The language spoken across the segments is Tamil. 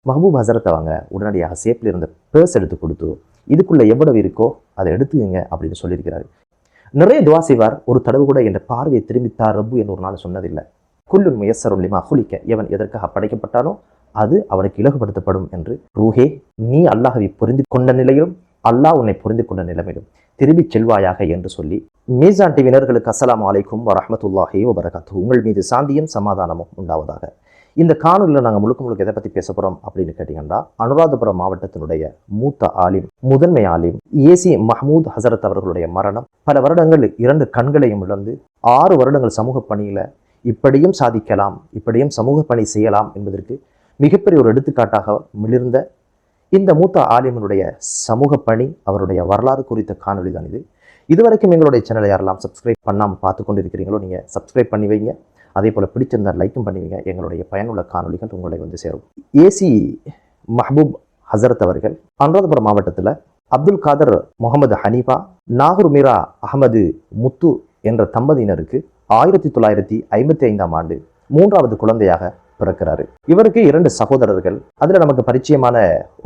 மஹபூப் ஹசரத் அவங்க உடனடியாக சேஃப்ல இருந்த பேர்ஸ் எடுத்து கொடுத்து இதுக்குள்ள எவ்வளவு இருக்கோ அதை எடுத்துக்கங்க அப்படின்னு சொல்லியிருக்கிறாரு. நிறைய துவா செய்வார். ஒரு தடவை கூட என் பார்வையை திரும்பித்தார் ரப்பு என்று ஒரு நாள் சொன்னதில்லை. குல்லுன் முயஸ்ஸருன் லிமா குலிக்க, எவன் எதற்காக படைக்கப்பட்டானோ அது அவனுக்கு இலகுபடுத்தப்படும் என்று. ரூஹே, நீ அல்லாஹ்வை புரிந்து கொண்ட நிலையிலும் அல்லாஹ் உன்னை புரிந்து கொண்ட நிலைமையிலும் திரும்பி செல்வாயாக என்று சொல்லி, மீசான் டிவினர்களுக்கு அஸ்ஸலாமு அலைக்கும் வரஹ்மத்துல்லாஹி வபரகாத்துஹு, உங்கள் மீது சாந்தியும் சமாதானமும் உண்டாவதாக. இந்த காணொலியில் நாங்கள் முழுக்க எதை பற்றி பேச போகிறோம் அப்படின்னு கேட்டிங்கன்னா, அனுராதபுரம் மாவட்டத்தினுடைய மூத்த ஆலிம், முதன்மை ஆலிம் ஏசி மஹமூத் ஹசரத் அவர்களுடைய மரணம். பல வருடங்கள் 2 கண்களையும் இழந்து 6 வருடங்கள் சமூக பணியில் இப்படியும் சாதிக்கலாம், இப்படியும் சமூக பணி செய்யலாம் என்பதற்கு மிகப்பெரிய ஒரு எடுத்துக்காட்டாக மிளிர்ந்த இந்த மூத்த ஆலிமனுடைய சமூக பணி, அவருடைய வரலாறு குறித்த காணொலி தான் இது. இதுவரைக்கும் எங்களுடைய சேனலை யாரெல்லாம் சப்ஸ்கிரைப் பண்ணாமல் பார்த்து கொண்டு இருக்கிறீங்களோ நீங்கள் சப்ஸ்கிரைப் பண்ணி வைங்க. அதே போல் பிடிச்சிருந்தால் லைக்கும் பண்ணுவீங்க. எங்களுடைய பயனுள்ள காணொலிகள் உங்களை வந்து சேரும். ஏசி மஹபூப் ஹசரத் அவர்கள் அனுராதபுரம் மாவட்டத்தில் அப்துல் காதர் முகமது ஹனீஃபா, நாகூர் மீரா அகமது முத்து என்ற தம்பதியினருக்கு 1955ஆம் ஆண்டு 3வது குழந்தையாக பிறக்கிறாரு. இவருக்கு 2 சகோதரர்கள். அதில் நமக்கு பரிச்சயமான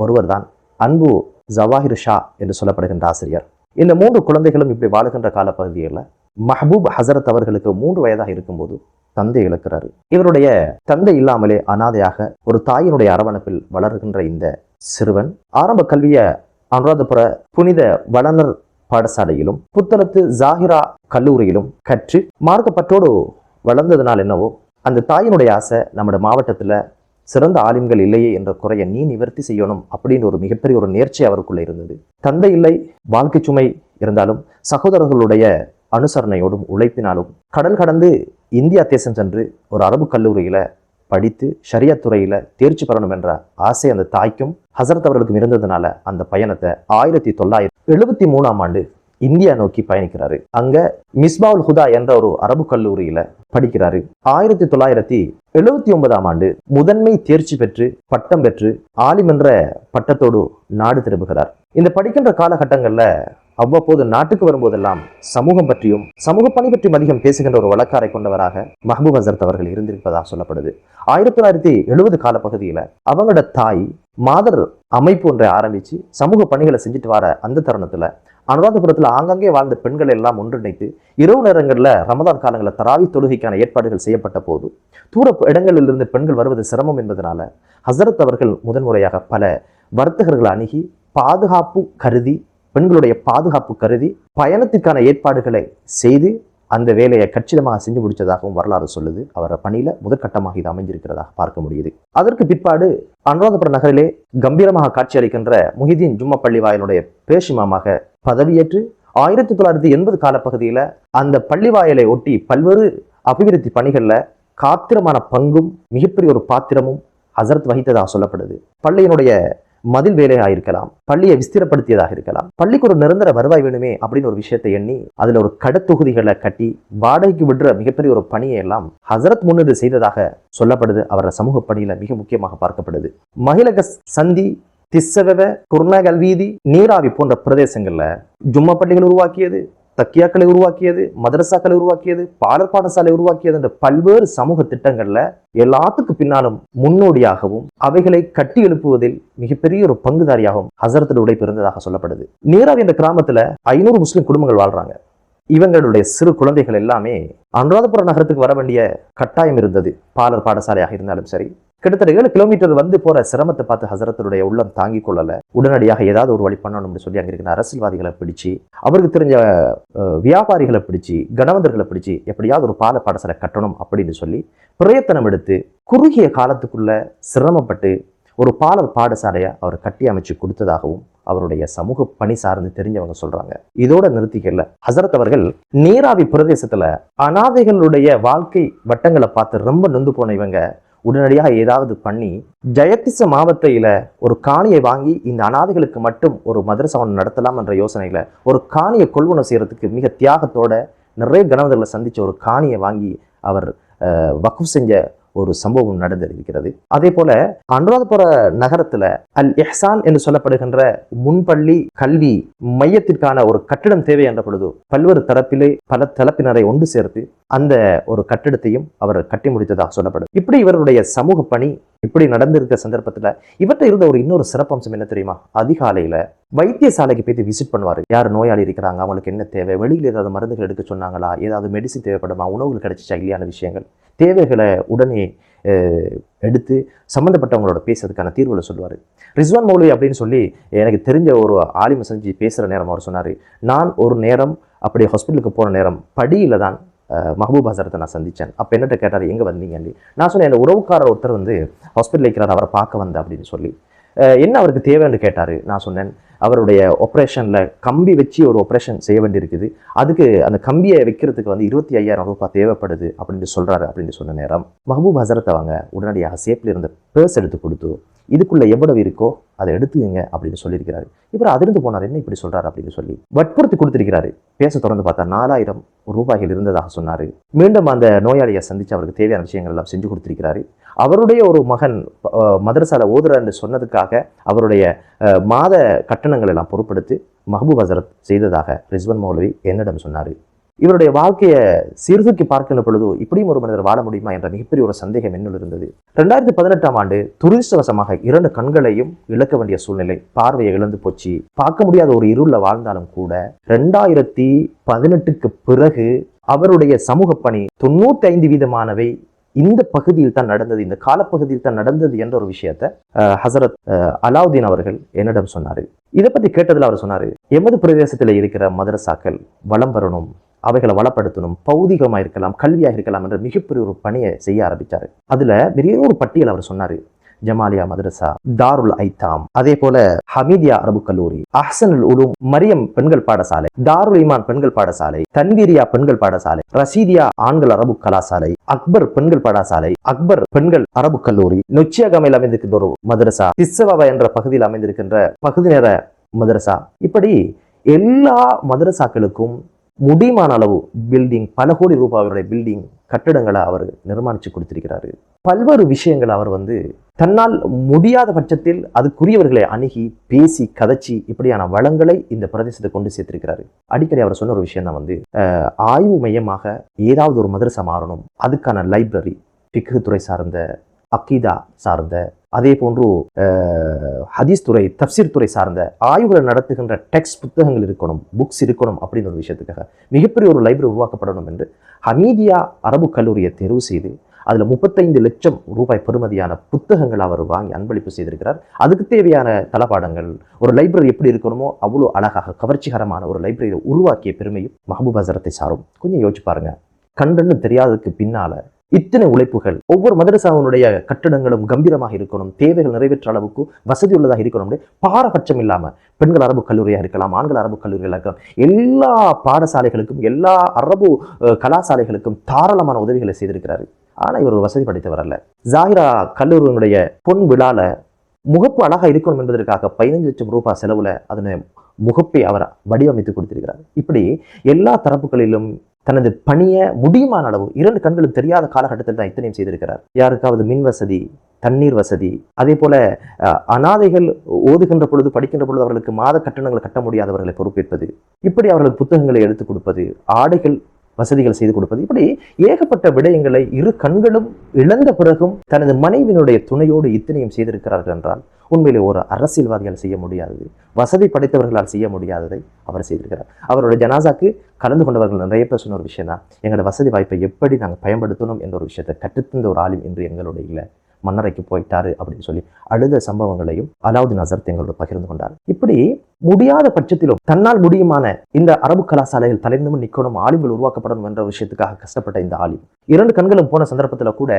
ஒருவர் தான் அன்பு ஜவாஹிர் ஷா என்று சொல்லப்படுகின்ற ஆசிரியர். இந்த 3 குழந்தைகளும் இப்படி வாழுகின்ற காலப்பகுதியில் மஹபூப் ஹசரத் அவர்களுக்கு 3 வயதாக இருக்கும்போது தந்தை இழக்கிறாரு. இவருடைய தந்தை இல்லாமலே அனாதையாக ஒரு தாயினுடைய அரவணைப்பில் வளர்கின்ற இந்த சிறுவன் ஆரம்ப கல்வியை அனுராதபுர புனித வளனர் பாடசாலையிலும் புத்தளத்து ஜாகிரா கல்லூரியிலும் கற்று மார்க்கப்பற்றோடு வளர்ந்ததுனால் என்னவோ அந்த தாயினுடைய ஆசை, நம்முடைய மாவட்டத்தில் சிறந்த ஆலிம்கள் இல்லையே என்ற குறையை நீ நிவர்த்தி செய்யணும் அப்படின்னு ஒரு மிகப்பெரிய ஒரு நேர்ச்சி அவருக்குள்ள இருந்தது. தந்தை இல்லை, வாழ்க்கை சுமை இருந்தாலும் சகோதரர்களுடைய அனுசரணையோடும் உழைப்பினாலும் கடல் கடந்து இந்தியா தேசம் சென்று ஒரு அரபு கல்லூரியில படித்து ஷரியா துறையில தேர்ச்சி பெறணும் என்ற ஆசை அந்த தாய்க்கும் ஹசரத் அவர்களுக்கும் இருந்ததுனால அந்த பயணத்தை 1973ஆம் ஆண்டு இந்தியா நோக்கி பயணிக்கிறாரு. அங்க மிஸ்பாவுல் ஹுதா என்ற ஒரு அரபு கல்லூரியில படிக்கிறாரு. 1979ஆம் ஆண்டு முதன்மை தேர்ச்சி பெற்று பட்டம் பெற்று ஆலிம் என்ற பட்டத்தோடு நாடு திரும்புகிறார். இந்த படிக்கின்ற காலகட்டங்கள்ல அவ்வப்போது நாட்டுக்கு வரும்போதெல்லாம் சமூகம் பற்றியும் சமூக பணி பற்றியும் அதிகம் பேசுகின்ற ஒரு வழக்காரை கொண்டவராக மஹபூப் ஹசரத் அவர்கள் இருந்திருப்பதாக சொல்லப்படுது. 1970 காலப்பகுதியில அவங்களோட தாய் மாதர் அமைப்பு ஒன்றை ஆரம்பிச்சு சமூக பணிகளை செஞ்சுட்டு வர அந்த தருணத்துல அனுராதபுரத்தில் ஆங்காங்கே வாழ்ந்த பெண்கள் எல்லாம் ஒன்றிணைத்து இரவு நேரங்களில் ரமதான் காலங்களில் தராவி தொழுகைக்கான ஏற்பாடுகள் செய்யப்பட்ட போது தூர இடங்களில் இருந்து பெண்கள் வருவது சிரமம் என்பதனால ஹசரத் அவர்கள் முதன்முறையாக பல வர்த்தகர்களை அணுகி பாதுகாப்பு கருதி, பெண்களுடைய பாதுகாப்பு கருதி பயணத்திற்கான ஏற்பாடுகளை செய்து அந்த வேலையை கச்சிதமாக செஞ்சு முடிச்சதாகவும் வரலாறு சொல்லுது. அவர பணியில முதற்கட்டமாக இது அமைஞ்சிருக்கிறதாக பார்க்க முடியுது. அதற்கு பிற்பாடு அனுராதபுர நகரிலே கம்பீரமாக காட்சியளிக்கின்ற முஹிதீன் ஜும்மா பள்ளி வாயிலுடைய பேஷிமாமாக பதவியேற்று 1980 காலப்பகுதியில அந்த பள்ளி வாயலை ஒட்டி பல்வேறு அபிவிருத்தி பணிகள்ல காத்திரமான பங்கும் மிகப்பெரிய ஒரு பாத்திரமும் ஹசரத் வகித்ததாக சொல்லப்படுது. பள்ளியினுடைய மதில் வேலையாக இருக்கலாம், பள்ளியை விஸ்திரப்படுத்தியதாக இருக்கலாம், பள்ளிக்கு ஒரு நிரந்தர வருவாய் வேணுமே அப்படின்னு ஒரு விஷயத்தை எண்ணி அதுல ஒரு கடத்தொகுதிகளை கட்டி வாடகைக்கு விடுற மிகப்பெரிய ஒரு பணியை எல்லாம் ஹசரத் முன்னின்று செய்ததாக சொல்லப்படுது. அவர சமூக பணியில மிக முக்கியமாக பார்க்கப்படுது. மகிழக சந்தி, திஸ்ஸவெவ, குர்ணகல் வீதி, நீராவி போன்ற பிரதேசங்கள்ல ஜும்மா பள்ளிகள் உருவாக்கியது, தக்கியாக்களை உருவாக்கியது, மதரசாக்களை உருவாக்கியது, பாடல் பாடசாலை உருவாக்கியது என்ற பல்வேறு சமூக திட்டங்கள்ல எல்லாத்துக்கு பின்னாலும் முன்னோடியாகவும் அவைகளை கட்டி எழுப்புவதில் மிகப்பெரிய ஒரு பங்குதாரியாகவும் ஹசரத்துடைய உழைப்பு இருந்ததாக சொல்லப்படுது. நீராவி என்ற கிராமத்துல 500 முஸ்லிம் குடும்பங்கள் வாழ்றாங்க. இவங்களுடைய சிறு குழந்தைகள் எல்லாமே அனுராதபுர நகரத்துக்கு வர வேண்டிய கட்டாயம் இருந்தது. பாலர் பாடசாலையாக இருந்தாலும் சரி, கிட்டத்தட்ட 7 கிலோமீட்டர் வந்து போற சிரமத்தை பார்த்து ஹசரத்துடைய உள்ளம் தாங்கிக் கொள்ளல. உடனடியாக ஏதாவது ஒரு வழி பண்ணணும்னு சொல்லி அங்க இருக்கிற அரசியல்வாதிகளை பிடிச்சு, அவருக்கு தெரிஞ்ச வியாபாரிகளை பிடிச்சு, கணவந்தர்களை பிடிச்சு எப்படியாவது ஒரு பால பாடசாலை கட்டணும் அப்படின்னு சொல்லி பிரயத்தனம் எடுத்து குறுகிய காலத்துக்குள்ள சிரமப்பட்டு ஒரு பாலர் பாடசாலையை அவர் கட்டி அமைச்சு கொடுத்ததாகவும் அவருடைய சமூக பணி சார்ந்து தெரிஞ்சவங்க சொல்றாங்க. இதோட நிறுத்திக்கல. ஹசரத் அவர்கள் நீராவி பிரதேசத்துல அனாதைகளுடைய வாழ்க்கை வட்டங்களை பார்த்து ரொம்ப நொந்து போன இவங்க உடனடியாக ஏதாவது பண்ணி ஜெயதிச மாவட்டத்தில ஒரு காணியை வாங்கி இந்த அனாதைகளுக்கு மட்டும் ஒரு மதரசாவை நடத்தலாம் என்ற யோசனையில ஒரு காணியை கொள்வனம் செய்யறதுக்கு மிக தியாகத்தோட நிறைய கணவர்களை சந்திச்ச ஒரு காணியை வாங்கி அவர் வக்ஃப் செஞ்ச ஒரு சம்பவம் நடந்திருக்கிறது. அதே போல அனுராதபுர நகரத்துல அல் இஹ்சான் என்று சொல்லப்படுகின்ற முன்பள்ளி கல்வி மையத்திற்கான ஒரு கட்டிடம் தேவை என்ற பொழுது பல்வேறு தரப்பிலே பல தரப்பினரை ஒன்று சேர்த்து அந்த ஒரு கட்டிடத்தையும் அவர் கட்டி முடித்ததாக சொல்லப்படுது. இப்படி இவருடைய சமூக பணி இப்படி நடந்திருக்க சந்தர்ப்பத்துல இவர்கிட்ட இருந்த ஒரு இன்னொரு சிறப்பம்சம் என்ன தெரியுமா? அதிகாலையில வைத்தியசாலைக்கு போய் விசிட் பண்ணுவாரு. யார் நோயாளி இருக்கிறாங்க, அவங்களுக்கு என்ன தேவை, வெளியில் ஏதாவது மருந்துகள் எடுக்க சொன்னாங்களா, ஏதாவது மெடிசின் தேவைப்படுமா, உணவுகள் கிடைச்சிச்சா இல்லையான விஷயங்கள், தேவைகளை உடனே எடுத்து சம்மந்தப்பட்டவங்களோட பேசுறதுக்கான தீர்வுகளை சொல்லுவார். ரிஸ்வான் மௌலவி அப்படின்னு சொல்லி எனக்கு தெரிஞ்ச ஒரு ஆலிம செஞ்சு பேசுகிற நேரம் அவர் சொன்னார், நான் ஒரு நேரம் அப்படி ஹாஸ்பிட்டலுக்கு போகிற நேரம் படியில் தான் மஹபூப் ஹசரத்தை நான் சந்தித்தேன். அப்போ என்னட்ட கேட்டார், எங்கே வந்தீங்கன்னு. நான் சொன்னேன், என் உறவுக்காரர் ஒருத்தர் வந்து ஹாஸ்பிட்டல் இருக்கிறார், அவரை பார்க்க வந்தேன் அப்படின்னு சொல்லி. என்ன அவருக்கு தேவைன்னு கேட்டார். நான் சொன்னேன், அவருடைய ஆப்ரேஷனில் கம்பி வச்சு ஒரு ஆப்ரேஷன் செய்ய வேண்டியிருக்குது, அதுக்கு அந்த கம்பியை வைக்கிறதுக்கு வந்து 25,000 ரூபாய் தேவைப்படுது அப்படின்னு சொல்கிறாரு அப்படின்னு சொன்ன நேரம் மஹபூப் ஹசரத் அவங்க உடனடியாக சேப்பில் இருந்த பேர்ஸ் எடுத்து கொடுத்து இதுக்குள்ளே எவ்வளவு இருக்கோ அதை எடுத்துக்கங்க அப்படின்னு சொல்லியிருக்கிறாரு. இவர் அதிர்ந்து போனார், என்ன இப்படி சொல்கிறார் அப்படின்னு சொல்லி வற்புறுத்தி கொடுத்திருக்கிறாரு. பேச தொடர்ந்து பார்த்தா 4,000 ரூபாய்கள் இருந்ததாக சொன்னார். மீண்டும் அந்த நோயாளியை சந்தித்து அவருக்கு தேவையான விஷயங்கள் எல்லாம் செஞ்சு கொடுத்திருக்கிறாரு. அவருடைய ஒரு மகன் மதரசால ஓதுறான்னு சொன்னதுக்காக அவருடைய மாத கட்டணங்கள் எல்லாம் பொறுப்படுத்தி மஹபூப் ஹசரத் செய்ததாக ரிஸ்வான் மௌலவி என்னிடம் சொன்னார். இவருடைய வாழ்க்கையை சீர்தூக்கி பார்க்கின்ற பொழுது இப்படியும் ஒரு மனிதர் வாழ முடியுமா என்ற மிகப்பெரிய ஒரு சந்தேகம் என்னுள் இருந்தது. 2018ஆம் ஆண்டு துரதிர்ஷ்டவசமாக 2 கண்களையும் இழக்க வேண்டிய சூழ்நிலை, பார்வையை இழந்து போச்சு. பார்க்க முடியாத ஒரு இருள வாழ்ந்தாலும் கூட 2018க்கு பிறகு அவருடைய சமூக பணி 95% இந்த பகுதியில் தான் நடந்தது, இந்த காலப்பகுதியில் தான் நடந்தது என்ற ஒரு விஷயத்தை ஹசரத் அலாவுதீன் அவர்கள் என்னிடம் சொன்னார். இதை பற்றி கேட்டதில் அவர் சொன்னார், எமது பிரதேசத்தில் இருக்கிற மதரசாக்கள் வளம் பெறணும், அவைகளை வளப்படுத்தணும், பௌதிகமாக இருக்கலாம், கல்வியாக இருக்கலாம் என்ற மிகப்பெரிய ஒரு பணியை செய்ய ஆரம்பித்தார். அதில் பெரிய ஒரு பட்டியல் அவர் சொன்னார். ஜமாலியா மதரசா, தாருல் ஐத்தாம், அதே போல ஹமீதியா அரபு கல்லூரி, அஹ்சனுல் உலூம் மரியம் பெண்கள் பாடசாலை, தாருல் ஈமான் பெண்கள் பாடசாலை, தன்வீரியா பெண்கள் பாடசாலை, ரஷீதியா ஆண்கள் அரபு கலாசாலை, அக்பர் பெண்கள் பாடசாலை, அக்பர் பெண்கள் அரபு கல்லூரி, நொச்சியாகமையில் அமைந்திருக்கின்ற ஒரு மதரசா, திஸ்ஸவாவா என்ற பகுதியில் அமைந்திருக்கின்ற பகுதி நேர மதரசா, இப்படி எல்லா மதரசாக்களுக்கும் முடிமான அளவு பில்டிங், பல கோடி ரூபாயுடைய பில்டிங் கட்டிடங்களை அவர் நிர்மாணிச்சு கொடுத்திருக்கிறாரு. பல்வேறு விஷயங்கள் அவர் வந்து தன்னால் முடியாத பட்சத்தில் அதுக்குரியவர்களை அணுகி பேசி கதைச்சி இப்படியான வளங்களை இந்த பிரதேசத்தை கொண்டு சேர்த்திருக்கிறாரு. அடிக்கடி அவர் சொன்ன ஒரு விஷயம் தான் வந்து ஆய்வு மையமாக ஏதாவது ஒரு மதரசா மாறணும், அதுக்கான லைப்ரரி, ஃபிக்ஹ் துறை சார்ந்த, அக்கீதா சார்ந்த, அதே போன்று ஹதீஸ் துறை, தப்சீர் துறை சார்ந்த ஆய்வுகளை நடத்துகின்ற டெக்ஸ்ட் புத்தகங்கள் இருக்கணும், புக்ஸ் இருக்கணும் அப்படின்னு ஒரு விஷயத்துக்காக மிகப்பெரிய ஒரு லைப்ரரி உருவாக்கப்படணும் என்று ஹமீதியா அரபு கல்லூரியை தேர்வு செய்து அதில் 35 லட்சம் ரூபாய் பெறுமதியான புத்தகங்கள் அவர் வாங்கி அன்பளிப்பு செய்திருக்கிறார். அதுக்கு தேவையான தளபாடங்கள், ஒரு லைப்ரரி எப்படி இருக்கணுமோ அவ்வளோ அழகாக கவர்ச்சிகரமான ஒரு லைப்ரரியை உருவாக்கிய பெருமையும் மஹபூப் ஹசரத்தை சாரும். கொஞ்சம் யோசிச்சு பாருங்க, கண்டன்னு தெரியாததுக்கு பின்னால இத்தனை உழைப்புகள், ஒவ்வொரு மதரசாவினுடைய கட்டிடங்களும் கம்பீரமாக இருக்கணும், தேவைகள் நிறைவேற்ற அளவுக்கு வசதி உள்ளதாக இருக்கணும், பாரபட்சம் இல்லாமல் பெண்கள் அரபு கல்லூரியாக இருக்கலாம், ஆண்கள் அரபு கல்லூரியாக இருக்கலாம், எல்லா பாடசாலைகளுக்கும் எல்லா அரபு கலாசாலைகளுக்கும் தாராளமான உதவிகளை செய்திருக்கிறாரு. ஆனால் இவர் ஒரு வசதி படைத்தவர் அல்ல. ஜாகிரா கல்லூரியினுடைய பொன் விழால முகப்பு அழகா இருக்கணும் என்பதற்காக 15 லட்சம் ரூபாய் செலவுல அதனை முகப்பை அவர் வடிவமைத்து கொடுத்திருக்கிறார். இப்படி எல்லா தரப்புகளிலும் தனது பணியை முடியுமான அளவு 2 கண்களும் தெரியாத காலகட்டத்தில் தான் இத்தனையும் செய்திருக்கிறார். யாருக்காவது மின் வசதி, தண்ணீர் வசதி, அதே போல அனாதைகள் ஓதுகின்ற பொழுது, படிக்கின்ற பொழுது அவர்களுக்கு மாத கட்டணங்களை கட்ட முடியாதவர்களை பொறுப்பேற்பது, இப்படி அவர்களுக்கு புத்தகங்களை எடுத்துக் கொடுப்பது, ஆடைகள் வசதிகள் செய்து கொடுப்பது, இப்படி ஏகப்பட்ட விடயங்களை 2 கண்களும் இழந்த பிறகும் தனது மனைவியினுடைய துணையோடு இத்தனையும் செய்திருக்கிறார்கள் என்றால் உண்மையிலே ஒரு அரசியல்வாதியால் செய்ய முடியாதது, வசதி படைத்தவர்களால் செய்ய முடியாததை அவர் செய்திருக்கிறார். அவருடைய ஜனாசாக்கு கலந்து கொண்டவர்கள் நிறைய பேர் சொன்ன ஒரு விஷயம் தான், எங்களோட வசதி வாய்ப்பை எப்படி நாங்கள் பயன்படுத்தணும் என்ற ஒரு விஷயத்தை கற்றுத்தந்த ஒரு ஆளும் இன்று எங்களோட இல்லை, மன்னரைக்கு போயிட்டாரு அப்படின்னு சொல்லி அழுத சம்பவங்களையும் அலாவுதீன் ஹசரத் எங்களோட பகிர்ந்து கொண்டார். இப்படி முடியாத பட்சத்திலும் தன்னால் முடியுமான இந்த அரபு கலாசாலைகள் தலைநிமிர்ந்து நிற்கணும், ஆலிம்கள் உருவாக்கப்படணும் என்ற விஷயத்துக்காக கஷ்டப்பட்ட இந்த ஆலிம் 2 கண்களும் போன சந்தர்ப்பத்தில் கூட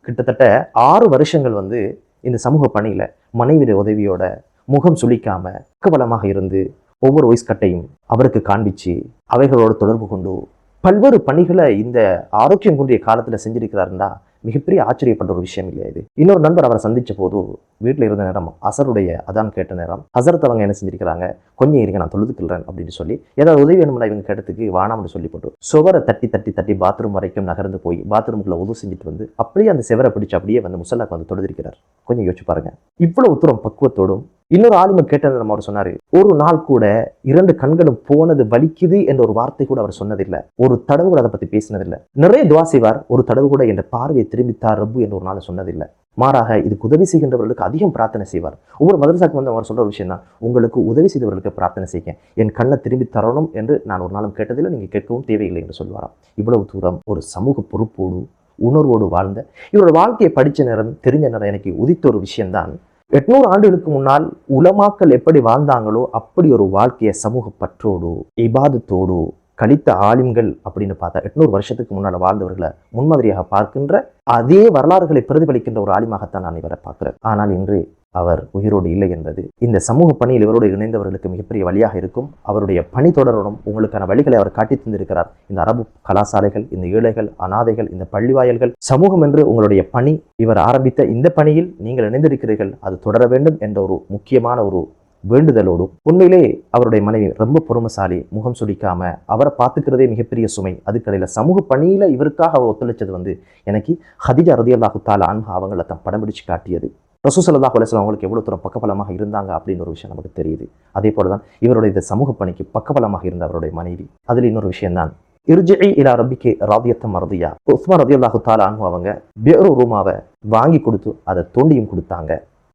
கிட்டத்தட்ட 6 வருஷங்கள் வந்து இந்த சமூக பணியில மனைவியுடைய உதவியோட முகம் சுளிக்காம பக்கபலமாக இருந்து ஒவ்வொரு வயசு கட்டையும் அவருக்கு காண்பிச்சு அவைகளோடு தொடர்பு கொண்டு பல்வேறு பணிகளை இந்த ஆரோக்கியம் குன்றிய காலத்துல செஞ்சிருக்கிறாருன்னா மிகப்பெரிய ஆச்சரியப்பட்ட ஒரு விஷயம் இல்லையா இது. இன்னொரு நண்பர் அவரை சந்திச்ச போது வீட்டில் இருந்த நேரம் அசருடைய அதான் கேட்ட நேரம், ஹசரத் அவங்க என்ன செஞ்சிருக்கிறாங்க, கொஞ்சம் இருங்க நான் தொழுதுக்கிறேன் அப்படின்னு சொல்லி ஏதாவது உதவி வேணும்னா இவங்க கேட்டதுக்கு வானாம்னு சொல்லி போட்டு சுவரை தட்டி தட்டி தட்டி பாத்ரூம் வரைக்கும் நகர்ந்து போய் பாத்ரூமுக்குள்ள உதவு செஞ்சுட்டு வந்து அப்படியே அந்த செவரை பிடிச்சு அப்படியே வந்து முசல்லாக்கு வந்து தொழுதிருக்கிறார். கொஞ்சம் யோசிச்சு பாருங்க, இவ்வளவு தூரம் பக்குவத்தோடும். இன்னொரு ஆலிம கேட்டது நம்ம அவர் சொன்னாரு, ஒரு நாள் கூட 2 கண்களும் போனது வலிக்குது என்ற ஒரு வார்த்தை கூட அவர் சொன்னதில்லை. ஒரு தடவை கூட அதை பத்தி பேசினதில்லை. நிறைய துவா செய்வார், ஒரு தடவை கூட என்ற பார்வையை திரும்பித்தார் ரப்பு என்று ஒரு நாள் சொன்னதில்லை. மாறாக இதுக்கு உதவி செய்கின்றவர்களுக்கு அதிகம் பிரார்த்தனை செய்வார். ஒவ்வொரு மதரசாக்கு வந்து அவர் சொல்ற ஒரு விஷயம் தான், உங்களுக்கு உதவி செய்தவர்களுக்கு பிரார்த்தனை செய்ய என் கண்ணை திரும்பி தரணும் என்று நான் ஒரு நாளும் கேட்டதில்லை, நீங்க கேட்கவும் தேவையில்லை என்று சொல்வாராம். இவ்வளவு தூரம் ஒரு சமூக பொறுப்போடு உணர்வோடு வாழ்ந்த இவரோட வாழ்க்கையை படித்த நேரம் தெரிஞ்ச நேரம் எனக்கு உதித்த ஒரு விஷயம்தான், 800 ஆண்டுகளுக்கு முன்னால் உலமாக்கள் எப்படி வாழ்ந்தாங்களோ அப்படி ஒரு வாழ்க்கையை சமூக பற்றோடு இபாதத்தோடு கழித்த ஆலிம்கள் அப்படின்னு பார்த்தா 800 வருஷத்துக்கு முன்னால் வாழ்ந்தவர்களை முன்மாதிரியாக பார்க்கின்ற அதே வரலாறுகளை பிரதிபலிக்கின்ற ஒரு ஆலிமாகத்தான் நான் இவரை பார்க்கிறேன். ஆனால் இன்று அவர் உயிரோடு இல்லை என்பது இந்த சமூக பணியில் இவரோடு இணைந்தவர்களுக்கு மிகப்பெரிய வழியாக இருக்கும். அவருடைய பணி தொடரணும், உங்களுக்கான வழிகளை அவர் காட்டி தந்திருக்கிறார். இந்த அரபு கலாசாலைகள், இந்த ஏழைகள், அனாதைகள், இந்த பள்ளிவாயல்கள், சமூகம் என்று உங்களுடைய பணி, இவர் ஆரம்பித்த இந்த பணியில் நீங்கள் இணைந்திருக்கிறீர்கள், அது தொடர வேண்டும் என்ற ஒரு முக்கியமான ஒரு வேண்டுதலோடும். உண்மையிலே அவருடைய மனைவி ரொம்ப பொறுமைசாலி, முகம் சுடிக்காம அவரை பார்த்துக்கிறதே மிகப்பெரிய சுமை. அதுக்கடையில் சமூக பணியில இவருக்காக அவர் ஒத்துழைச்சது வந்து எனக்கு ஹதீஜா ரலியல்லாஹு தஆலா அன்ஹா அவங்களை தான் படம் பிடிச்சு காட்டியது. ரசூல் ஸல்லல்லாஹு அலைஹி வஸல்லம் அவங்களுக்கு எவ்வளவு தூரம் பக்கபலமாக இருந்தாங்க அப்படின்னு ஒரு விஷயம் நமக்கு தெரியுது. அதே போலதான் இவருடைய இந்த சமூக பணிக்கு பக்கபலமாக இருந்த அவருடைய மனைவி. அதில் இன்னொரு விஷயம் தான், இர்ஜிஇ இலா ரப்பிகி ராதியத்தன் மர்தியா. உஸ்மான் ரலியல்லாஹு தஆலா அன்ஹு அவங்க பியரு ரூமாவை வாங்கி கொடுத்து அதை தோண்டியும் கொடுத்தாங்க.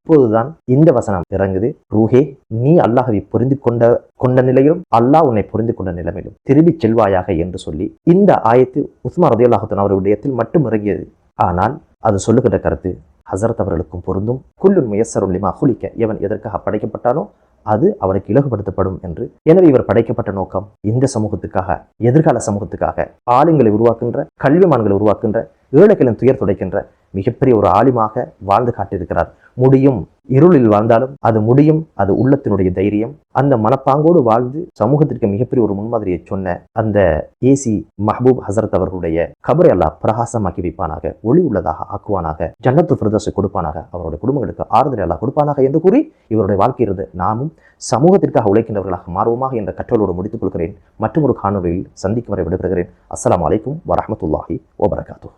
இப்போதுதான் இந்த வசனம் இறங்குது, ரூஹே நீ அல்லாஹ்வை புரிந்து கொண்ட நிலையிலும் அல்லாஹ் உன்னை புரிந்து கொண்ட நிலைமையிலும் திரும்பி செல்வாயாக என்று சொல்லி இந்த ஆயத்து உஸ்மான் ரலியல்லாஹு தஆலா அவருடைய மட்டும் இறங்கியது. ஆனால் அது சொல்லுகின்ற கருத்து ஹஸரத் அவர்களுக்கும் பொருந்தும். குல்லுன் முயஸ்ஸருன் லிமா குலிக, எவன் எதற்காக படைக்கப்பட்டானோ அது அவனுக்கு இலகுபடுத்தப்படும் என்று. எனவே இவர் படைக்கப்பட்ட நோக்கம் இந்த சமூகத்துக்காக, எதிர்கால சமூகத்துக்காக, ஆளுங்களை உருவாக்குகின்ற, கல்விமான்களை உருவாக்குகின்ற, ஏழைகளின் துயர் துடைக்கின்ற மிகப்பெரிய ஒரு ஆலிமாக வாழ்ந்து காட்டியிருக்கிறார். முடியும், இருளில் வாழ்ந்தாலும் அது முடியும், அது உள்ளத்தினுடைய தைரியம். அந்த மனப்பாங்கோடு வாழ்ந்து சமூகத்திற்கு மிகப்பெரிய ஒரு முன்மாதிரியை சொன்ன அந்த ஏசி மஹ்பூப் ஹசரத் அவர்களுடைய கபரை அல்லாஹ் பிரகாசமாக்கி வைப்பானாக, ஒளி உள்ளதாக ஆக்குவானாக, ஜன்னத்துல் ஃபிர்தௌஸை கொடுப்பானாக, அவருடைய குடும்பங்களுக்கு ஆறுதலை அல்லாஹ் கொடுப்பானாக என்று கூறி இவருடைய வாழ்க்கையிலிருந்து நாமும் சமூகத்திற்காக உழைக்கின்றவர்களாக மாறுவோமாக என்ற கற்றலோடு முடித்துக் கொள்கிறேன். மற்றும் ஒரு காணொலியில் சந்திக்கும் வரை விடுபெறுகிறேன். அஸ்ஸலாமு அலைக்கும் வரஹ்மத்துல்லாஹி வபரகாத்துஹு.